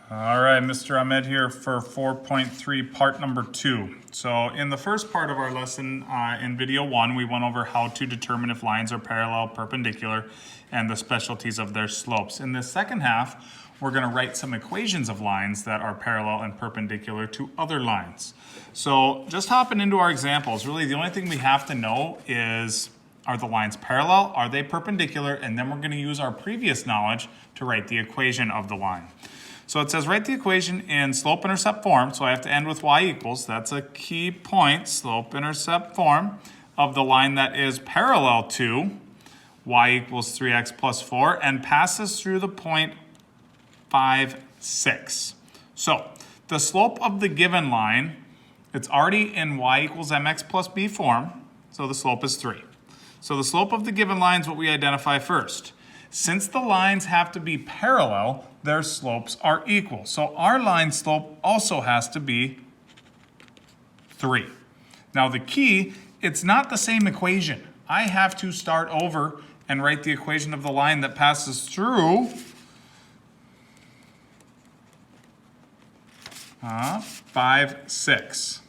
All right, Mr. Ahmed here for 4.3 part number 2. So in the first part of our lesson in video 1, we went over how to determine if lines are parallel, perpendicular, and the specialties of their slopes. In the second half, we're going to write some equations of lines that are parallel and perpendicular to other lines. So just hopping into our examples, really the only thing we have to know is, are the lines parallel, are they perpendicular, and then we're going to use our previous knowledge to write the equation of the line. So it says write the equation in slope-intercept form, so I have to end with y equals. That's a key point, slope-intercept form of the line that is parallel to y equals 3x plus 4 and passes through the point 5, 6. So the slope of the given line, it's already in y equals mx plus b form, so the slope is 3. So the slope of the given line is what we identify first. Since the lines have to be parallel, their slopes are equal. So our line slope also has to be 3. Now the key, it's not the same equation. I have to start over and write the equation of the line that passes through 5, 6.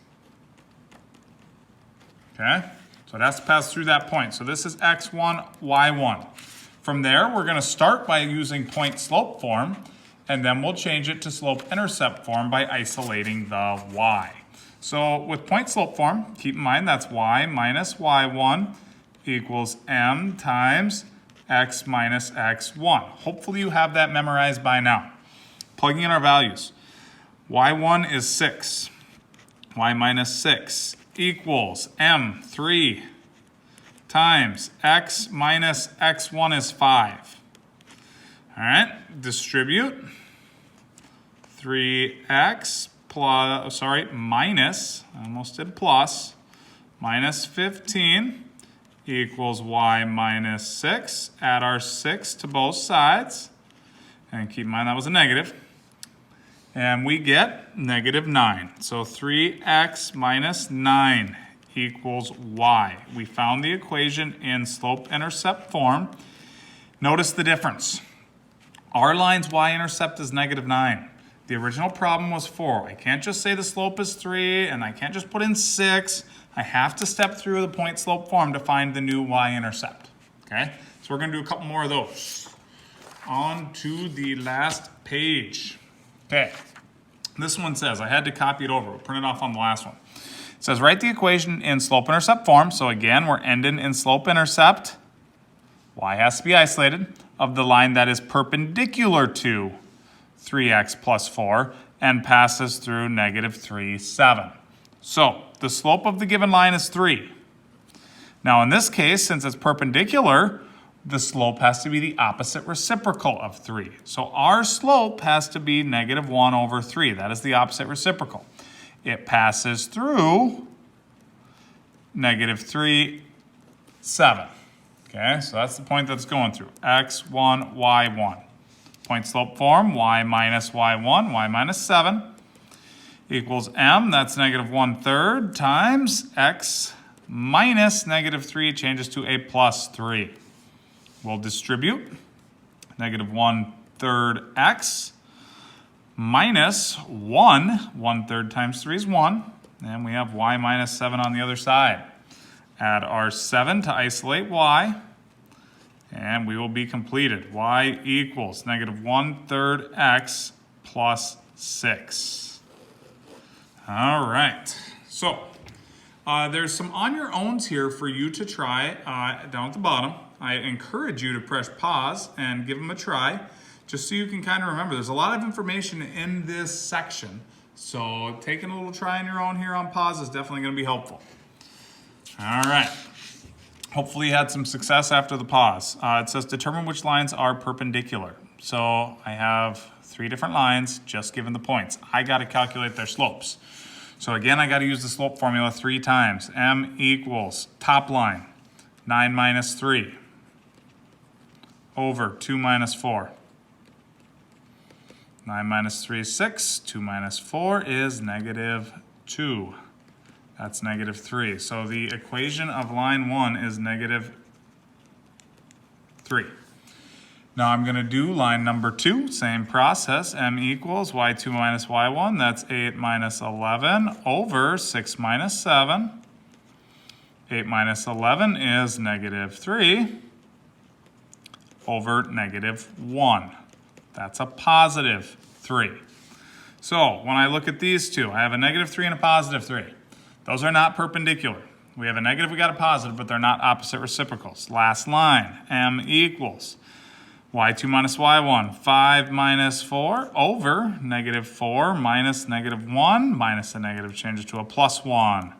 Okay, so it has to pass through that point. So this is x1, y1. From there, we're going to start by using point-slope form, and then we'll change it to slope-intercept form by isolating the y. So with point-slope form, keep in mind that's y minus y1 equals m times x minus x1. Hopefully you have that memorized by now. Plugging in our values. y1 is 6. Y minus 6 equals m3 times x minus x1 is 5. All right, distribute 3x plus, minus, I almost did plus, minus 15 equals y minus 6. Add our 6 to both sides. And keep in mind that was a negative. And we get negative 9. So 3x minus 9 equals y. We found the equation in slope-intercept form. Notice the difference. Our line's y-intercept is negative 9. The original problem was 4. I can't just say the slope is 3, and I can't just put in 6. I have to step through the point-slope form to find the new y-intercept. Okay? So we're going to do a couple more of those. On to the last page. Okay. This one says, I had to copy it over. We'll print it off on the last one. It says write the equation in slope-intercept form. So again, we're ending in slope-intercept. Y has to be isolated of the line that is perpendicular to 3x plus 4 and passes through negative 3, 7. So the slope of the given line is 3. Now in this case, since it's perpendicular, the slope has to be the opposite reciprocal of 3. So our slope has to be negative 1 over 3. That is the opposite reciprocal. It passes through negative 3, 7. Okay, so that's the point that's going through. x1, y1. Point slope form, y minus y1, y minus 7 equals m. That's negative 1/3 times x minus negative 3 changes to a plus 3. We'll distribute negative 1/3 x minus 1. 1/3 times 3 is 1. And we have y minus 7 on the other side. Add our 7 to isolate y. And we will be completed. Y equals negative 1/3 x plus 6. All right. So there's some on your owns here for you to try down at the bottom. I encourage you to press pause and give them a try, just so you can kind of remember. There's a lot of information in this section, so taking a little try on your own here on pause is definitely going to be helpful. All right. Hopefully you had some success after the pause. It says determine which lines are perpendicular. So I have 3 different lines, just given the points. I got to calculate their slopes. So again, I got to use the slope formula 3 times. M equals top line, 9 minus 3. Over 2 minus 4. 9 minus 3 is 6. 2 minus 4 is negative 2. That's negative 3. So the equation of line 1 is negative 3. Now I'm going to do line number 2, same process, m equals y2 minus y1, that's 8 minus 11 over 6 minus 7. 8 minus 11 is negative 3 over negative 1. That's a positive 3. So when I look at these two, I have a negative 3 and a positive 3. Those are not perpendicular. We have a negative, we got a positive, but they're not opposite reciprocals. Last line, m equals y2 minus y1, 5 minus 4 over negative 4 minus negative 1, minus a negative changes to a plus 1.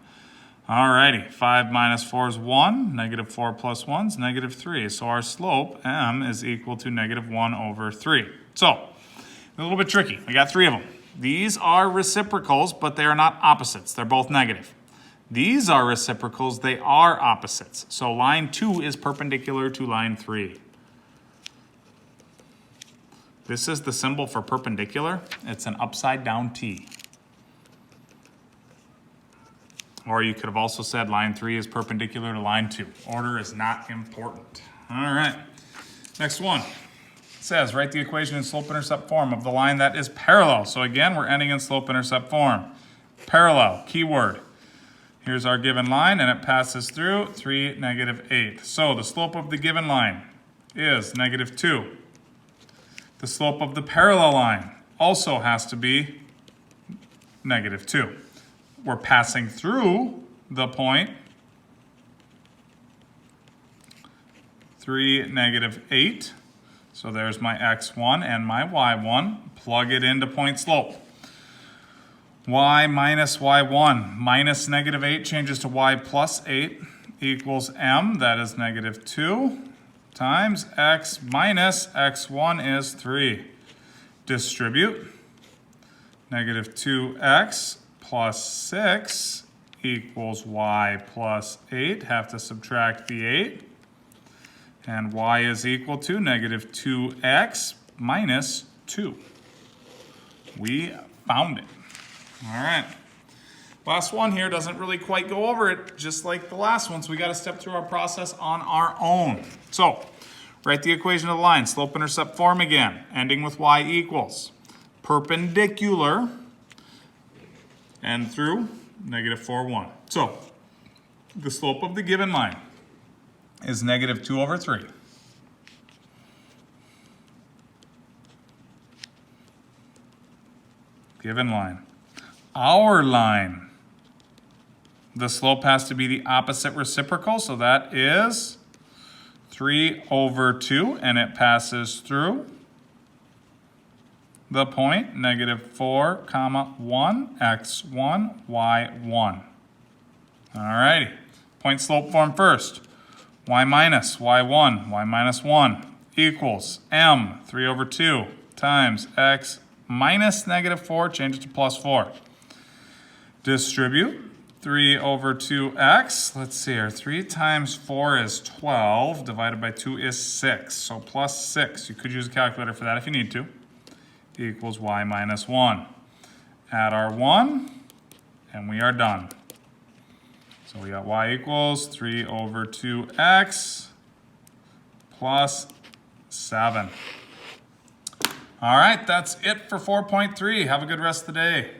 Alrighty, 5 minus 4 is 1, negative 4 plus 1 is negative 3. So our slope, m, is equal to negative 1 over 3. So, a little bit tricky. We got 3 of them. These are reciprocals, but they are not opposites. They're both negative. These are reciprocals, they are opposites. So line 2 is perpendicular to line 3. This is the symbol for perpendicular. It's an upside down T. Or you could have also said line 3 is perpendicular to line 2. Order is not important. All right, next one. It says, write the equation in slope-intercept form of the line that is parallel. So again, we're ending in slope-intercept form. Parallel, keyword. Here's our given line, and it passes through 3, negative 8. So the slope of the given line is negative 2. The slope of the parallel line also has to be negative 2. We're passing through the point 3, negative 8. So there's my x1 and my y1. Plug it into point slope. Y minus y1 minus negative 8 changes to y plus 8 equals m. That is negative 2 times x minus x1 is 3. Distribute. Negative 2x plus 6 equals y plus 8. Have to subtract the 8. And y is equal to negative 2x minus 2. We found it. All right. Last one here doesn't really quite go over it just like the last one, so we got to step through our process on our own. So, write the equation of the line, slope-intercept form again, ending with y equals perpendicular and through negative 4, 1. So, the slope of the given line is negative 2 over 3. Given line. Our line, the slope has to be the opposite reciprocal, so that is 3 over 2, and it passes through the point negative 4, comma 1, x1, y1. Alrighty, point slope form first. Y minus y1, y minus 1 equals m, 3 over 2, times x minus negative 4, change it to plus 4. Distribute 3 over 2x. Let's see here. 3 times 4 is 12. Divided by 2 is 6. So plus 6. You could use a calculator for that if you need to. Equals y minus 1. Add our 1, and we are done. So we got y equals 3 over 2x plus 7. All right, that's it for 4.3. Have a good rest of the day.